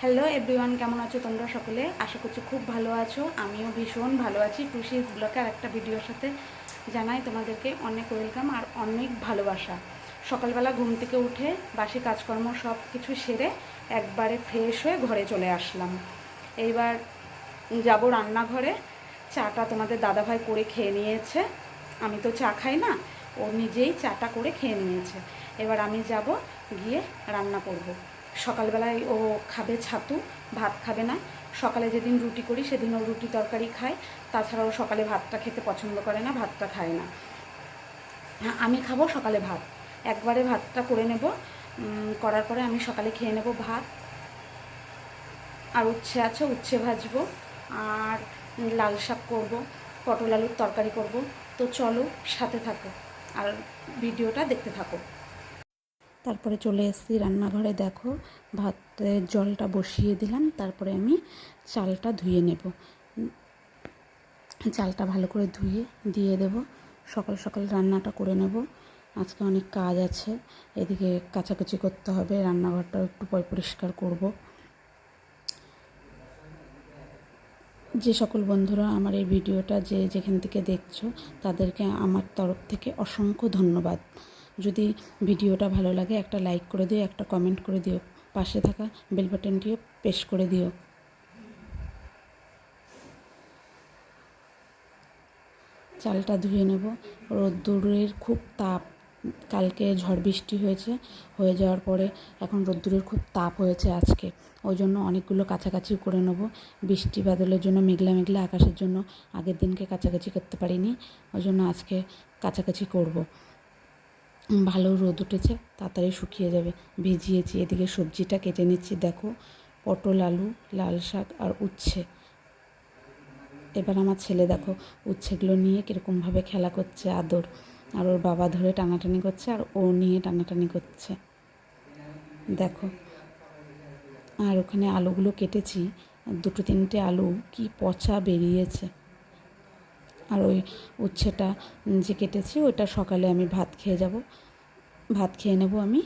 Hello everyone, কেমন আছো তোমরা সকলে? আশা করছি খুব ভালো আছো। আমিও ভীষণ ভালো আছি। টুসিস ব্লগে আর একটা ভিডিওর সাথে জানাই তোমাদেরকে অনেক ওয়েলকাম আর অনেক ভালোবাসা। সকালবেলা ঘুম থেকে উঠে বাসি কাজকর্ম সব কিছু সেরে একবারে ফ্রেশ হয়ে ঘরে চলে আসলাম। এইবার যাব রান্নাঘরে। চাটা তোমাদের দাদাভাই করে খেয়ে নিয়েছে, আমি তো চা খাই না, ও নিজেই চাটা করে খেয়ে নিয়েছে। এবার আমি যাব গিয়ে রান্না করব। সকালবেলায় ও খাবে ছাতু, ভাত খাবে না। সকালে যেদিন রুটি করি সেদিন ও রুটি তরকারি খায়, তাছাড়াও সকালে ভাতটা খেতে পছন্দ করে না, ভাতটা খায় না। হ্যাঁ, আমি খাবো সকালে ভাত, একবারে ভাতটা করে নেব। করার পরে আমি সকালে খেয়ে নেব ভাত। আর উচ্ছে আছে, উচ্ছে ভাজবো, আর লাল শাক করব, পটল আলুর তরকারি করব। তো চলো সাথে থাকো আর ভিডিওটা দেখতে থাকো। তারপরে চলে এসেছি রান্নাঘরে। দেখো, ভাতের জলটা বসিয়ে দিলাম, তারপরে আমি চালটা ধুয়ে নেব। চালটা ভালো করে ধুয়ে দিয়ে দেব। সকাল সকাল রান্নাটা করে নেব। আজকে অনেক কাজ আছে, এদিকে কাচাকুচি করতে হবে, রান্নাঘরটাও একটু পরিষ্কার করব। যে সকল বন্ধুরা আমার এই ভিডিওটা যেখান থেকে দেখছো তাদেরকে আমার তরফ থেকে অসংখ্য ধন্যবাদ। যদি ভিডিওটা ভালো লাগে একটা লাইক করে দিও, একটা কমেন্ট করে দিও, পাশে থাকা বেল বাটনটিও প্রেস করে দিও। চালটা ধুয়ে নেব। রোদ্দুরের খুব তাপ, কালকে ঝড় বৃষ্টি হয়েছে, হয়ে যাওয়ার পরে এখন রোদ্দুরের খুব তাপ হয়েছে আজকে, ওই জন্য অনেকগুলো কাছাকাছি করে নেব। বৃষ্টি বাদলের জন্য, মেঘলা মেঘলা আকাশের জন্য আগের দিনকে কাছাকাছি করতে পারিনি, ওই জন্য আজকে কাছাকাছি করব। ভালো রোদ উঠেছে, তাড়াতাড়ি শুকিয়ে যাবে। ভিজিয়েছি। এদিকে সবজিটা কেটে নিচ্ছি। দেখো, পটল, আলু, লাল শাক আর উচ্ছে। এবার আমার ছেলে দেখো উচ্ছেগুলো নিয়ে কীরকমভাবে খেলা করছে, আদর। আর ওর বাবা ধরে টানাটানি করছে আর ও নিয়ে টানাটানি করছে, দেখো। আর ওখানে আলুগুলো কেটেছি, দুটো তিনটে আলু কি পচা বেরিয়েছে। আর ওই উচ্ছেটা যে কেটেছি ওইটা সকালে আমি ভাত খেয়ে নেব আমি।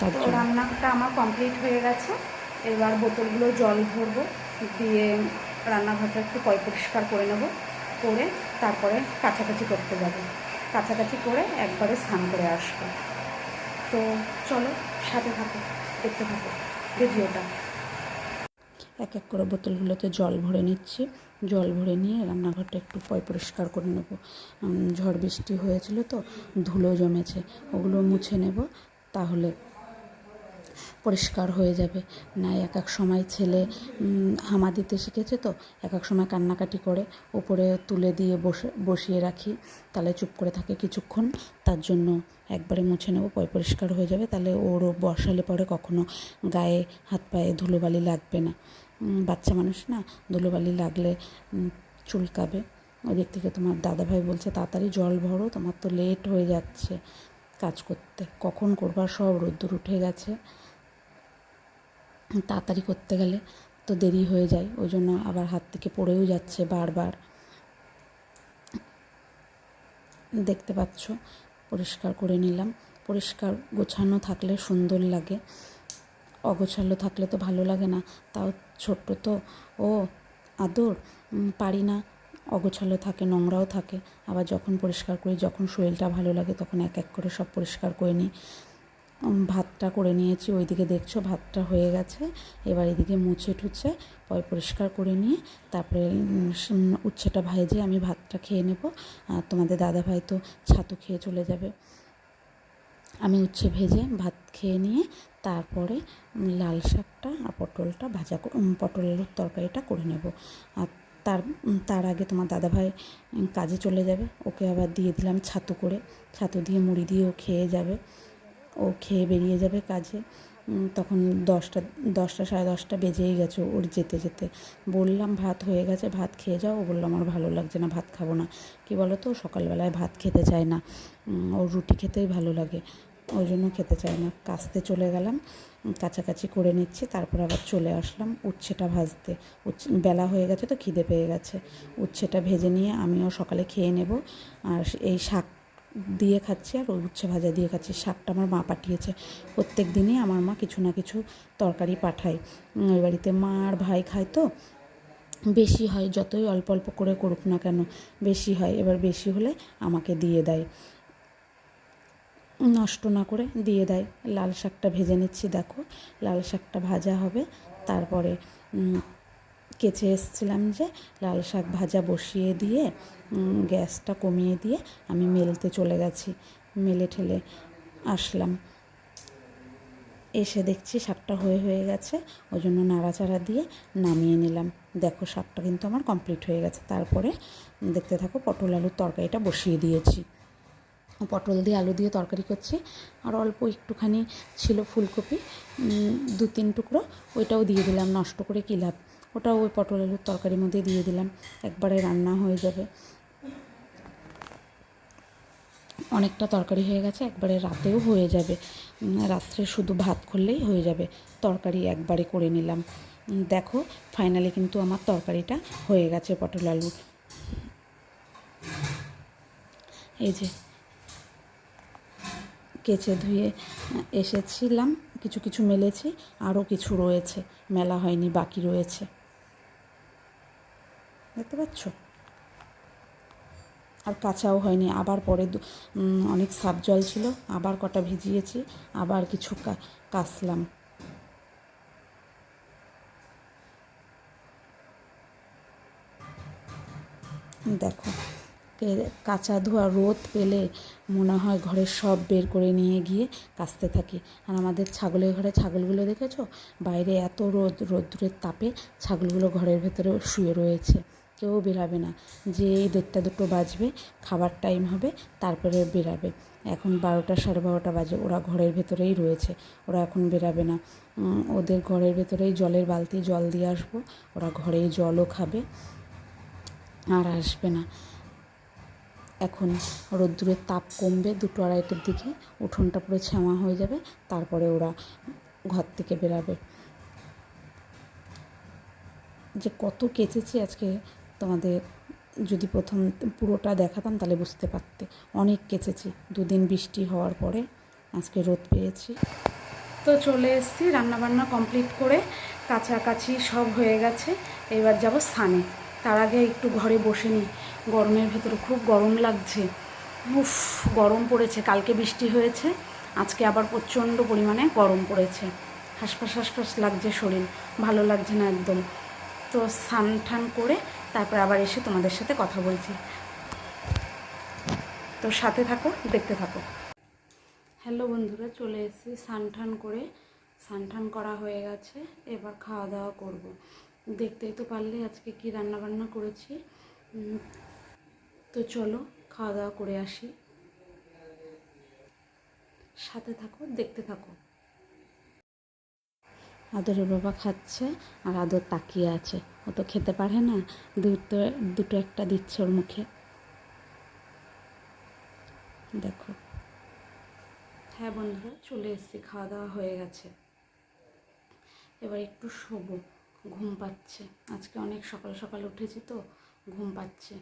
তার জন্য রান্নাটা আমার কমপ্লিট হয়ে গেছে। এবার বোতলগুলো জল ভরবো, দিয়ে রান্নাঘরটা একটু পরিষ্কার করে নেব, করে তারপরে কাছাকাছি করতে যাব। কাছাকাছি করে একবারে স্নান করে আসবো। তো চলো সাথে থাকো, দেখতে থাকো ভিডিওটা। এক এক করে বোতলগুলোতে জল ভরে নিচ্ছি। জল ভরে নিয়ে রান্নাঘরটা একটু পরিষ্কার করে নেব। ঝড় বৃষ্টি হয়েছিল তো ধুলো জমেছে, ওগুলো মুছে নেব, তাহলে পরিষ্কার হয়ে যাবে। না এক এক সময় ছেলে হামা দিতে শিখেছে তো, এক এক সময় কান্নাকাটি করে, ওপরে তুলে দিয়ে বসিয়ে রাখি, তাহলে চুপ করে থাকে কিছুক্ষণ। তার জন্য একবারে মুছে নেব, পরিষ্কার হয়ে যাবে, তাহলে ওরও বসালে পরে কখনো গায়ে হাত পায়ে ধুলোবালি লাগবে না। বাচ্চা মানুষ না, ধুলোবালি লাগলে চুলকাবে। ওই দিক থেকে তোমার দাদাভাই বলছে তাড়াতাড়ি জল ভরো, তোমার তো লেট হয়ে যাচ্ছে কাজ করতে, কখন করবার, সব রোদ্দুর উঠে গেছে, তাড়াতাড়ি করতে গেলে তো দেরি হয়ে যায়, ওই জন্য আবার হাত থেকে পড়েও যাচ্ছে বারবার। দেখতে পাচ্ছ পরিষ্কার করে নিলাম। পরিষ্কার গোছানো থাকলে সুন্দর লাগে, অগোছালো থাকলে তো ভালো লাগে না। তাও ছোট্ট তো ও, আদর, পারি না, অগোছালো থাকে, নোংরাও থাকে। আবার যখন পরিষ্কার করি, যখন শরীরটা ভালো লাগে তখন এক এক করে সব পরিষ্কার করে নিই। ভাতটা করে নিয়েছি, ওইদিকে দেখছো ভাতটা হয়ে গেছে। এবার এদিকে মুছে টুছে পরিষ্কার করে নিয়ে তারপরে উচ্ছেটা ভেজে আমি ভাতটা খেয়ে নেব। আর তোমাদের দাদাভাই তো ছাতু খেয়ে চলে যাবে। আমি উচ্ছে ভেজে ভাত খেয়ে নিয়ে তারপরে লাল শাকটা আর পটলটা পটল আলুর তরকারিটা করে নেব। আর তার আগে তোমার দাদাভাই কাজে চলে যাবে, ওকে আবার দিয়ে দিলাম ছাতু করে, ছাতু দিয়ে মুড়ি দিয়ে ও খেয়ে যাবে। ও খেয়ে বেরিয়ে যাবে কাজে, তখন 10টা 10:30 বেজেই গেছে ওর যেতে যেতে। বললাম ভাত হয়ে গেছে, ভাত খেয়ে যাও। ও বললো আমার ভালো লাগছে না, ভাত খাবো না। কী বলো তো, সকালবেলায় ভাত খেতে চায় না, ওর রুটি খেতেই ভালো লাগে, ওই জন্য খেতে চায় না। কাচতে চলে গেলাম, কাছাকাছি করে নিচ্ছি, তারপর আবার চলে আসলাম উচ্ছেটা ভাজতে। বেলা হয়ে গেছে তো খিদে পেয়ে গেছে, উচ্ছেটা ভেজে নিয়ে আমিও সকালে খেয়ে নেব। আর এই দিয়ে খাচ্ছি আর উচ্ছে ভাজা দিয়ে খাচ্ছি। শাকটা আমার মা পাঠিয়েছে। প্রত্যেক দিনই আমার মা কিছু না কিছু তরকারি পাঠায়। ওই বাড়িতে মা আর ভাই খায় তো বেশি হয়, যতই অল্প অল্প করে করুক না কেন বেশি হয়। এবার বেশি হলে আমাকে দিয়ে দেয়, নষ্ট না করে দিয়ে দেয়। লাল শাকটা ভেজে নিচ্ছি, দেখো লাল শাকটা ভাজা হবে। তারপরে কেচে এসছিলাম যে লাল শাক ভাজা বসিয়ে দিয়ে গ্যাসটা কমিয়ে দিয়ে আমি মেলতে চলে গেছি, মেলে ঠেলে আসলাম। এসে দেখছি শাকটা হয়ে গেছে, ওই জন্য নাড়াচাড়া দিয়ে নামিয়ে নিলাম। দেখো শাকটা কিন্তু আমার কমপ্লিট হয়ে গেছে। তারপরে দেখতে থাকো, পটল আলুর তরকারিটা বসিয়ে দিয়েছি। পটল দিয়ে আলু দিয়ে তরকারি করছি। আর অল্প একটুখানি ছিল ফুলকপি, 2-3 টুকরো, ওইটাও দিয়ে দিলাম। নষ্ট করে কী লাভ, ওটাও ওই পটল আলুর তরকারির মধ্যে দিয়ে দিলাম, একবারে রান্না হয়ে যাবে। অনেকটা তরকারি হয়ে গেছে, একবারে রাতেও হয়ে যাবে। রাত্রে শুধু ভাত করলেই হয়ে যাবে, তরকারি একবারে করে নিলাম। দেখো ফাইনালি কিন্তু আমার তরকারিটা হয়ে গেছে পটল আলুর। এই যে কেচে ধুয়ে এসেছিলাম, কিছু কিছু মেলেছি, আরও কিছু রয়েছে মেলা হয়নি, বাকি রয়েছে, দেখতে পাচ্ছ। আর কাচাও হয়নি, আবার পরে অনেক সাফ জল ছিল, আবার কটা ভিজিয়েছি, আবার কিছু কাচলাম। দেখো কাঁচা ধোয়া রোদ পেলে মনে হয় ঘরের সব বের করে নিয়ে গিয়ে কাচতে থাকি। আর আমাদের ছাগলের ঘরে ছাগলগুলো দেখেছো, বাইরে এত রোদ্দুরের তাপে ছাগলগুলো ঘরের ভেতরে শুয়ে রয়েছে, কেউ বেরাবে না। যে 1:30-2 বাজবে, খাবার টাইম হবে, তারপরে বেরাবে। এখন 12টা 12:30 বাজে, ওরা ঘরের ভেতরেই রয়েছে, ওরা এখন বেরাবে না। ওদের ঘরের ভেতরেই জলের বালতি জল দিয়ে আসবো, ওরা ঘরেই জলও খাবে আর আসবে না। এখন রোদ্দুরের তাপ কমবে, 2-2:30টার দিকে উঠোনটা পুরো ছাওয়া হয়ে যাবে, তারপরে ওরা ঘর থেকে বেরাবে। যে কত কেচেছি আজকে, তোমাদের যদি প্রথম পুরোটা দেখাতাম তাহলে বুঝতে পারতে। অনেক কেচেছি, 2 দিন বৃষ্টি হওয়ার পরে আজকে রোদ পেয়েছি। তো চলে এসেছি, রান্নাবান্না কমপ্লিট করে কাছাকাছি সব হয়ে গেছে। এবার যাব স্নানে। তার আগে একটু ঘরে বসে নিই, গরমের ভেতরে খুব গরম লাগছে। উফ, গরম পড়েছে, কালকে বৃষ্টি হয়েছে, আজকে আবার প্রচণ্ড পরিমাণে গরম পড়েছে। হাঁসফাঁস লাগছে শরীর, ভালো লাগছে না একদম। তো স্নান টান করে তারপরে আবার এসে তোমাদের সাথে কথা বলছি, তো সাথে থাকো, দেখতে থাকো। হ্যালো বন্ধুরা, চলে এসেছি স্নান টান করে। স্নান টান করা হয়ে গেছে, এবার খাওয়া দাওয়া করব। দেখতেই তো পারলে আজকে কি রান্নাবান্না করেছি। তো চলো খাওয়া দাওয়া করে আসি, সাথে থাকো, দেখতে থাকো। আদরের বাবা খাচ্ছে আর আদর তাকিয়ে আছে, ও তো খেতে পারে না, দুটো একটা দিচ্ছে ওর মুখে, দেখো। হ্যাঁ বন্ধুরা, চলে এসেছি, খাওয়া দাওয়া হয়ে গেছে, এবার একটু শোবো, ঘুম পাচ্ছে। আজকে অনেক সকাল সকাল উঠেছি তো ঘুম পাচ্ছে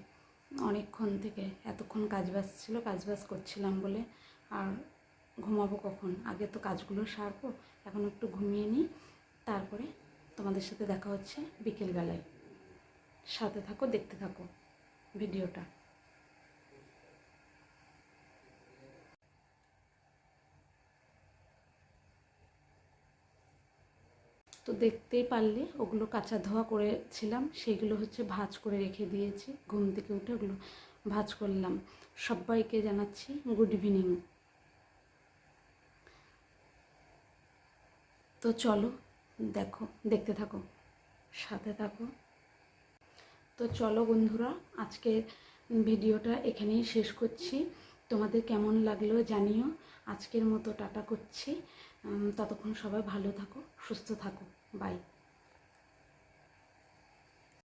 অনেকক্ষণ থেকে, এতক্ষণ কাজবাজ ছিল, কাজবাজ করছিলাম বলে। আর ঘুমাবো কখন, আগে তো কাজগুলো সারবো, এখন একটু ঘুমিয়ে নিই, তারপরে তোমাদের সাথে দেখা হচ্ছে বিকেলবেলায়। সাথে থাকো, দেখতে থাকো ভিডিওটা। তো দেখতেই পারলে ওগুলো কাঁচা ধোয়া করেছিলাম, সেগুলো হচ্ছে ভাঁজ করে রেখে দিয়েছি, ঘুম থেকে উঠে ওগুলো ভাঁজ করলাম। সবাইকে জানাচ্ছি গুড ইভিনিং। তো চলো দেখো, দেখতে থাকো, সাথে থাকো। তো চলো বন্ধুরা, আজকে ভিডিওটা এখানেই শেষ করছি। তোমাদের কেমন লাগলো জানিও। আজকের মতো টাটা করছি, ততক্ষণ সবাই ভালো থাকো, সুস্থ থাকো, বাই।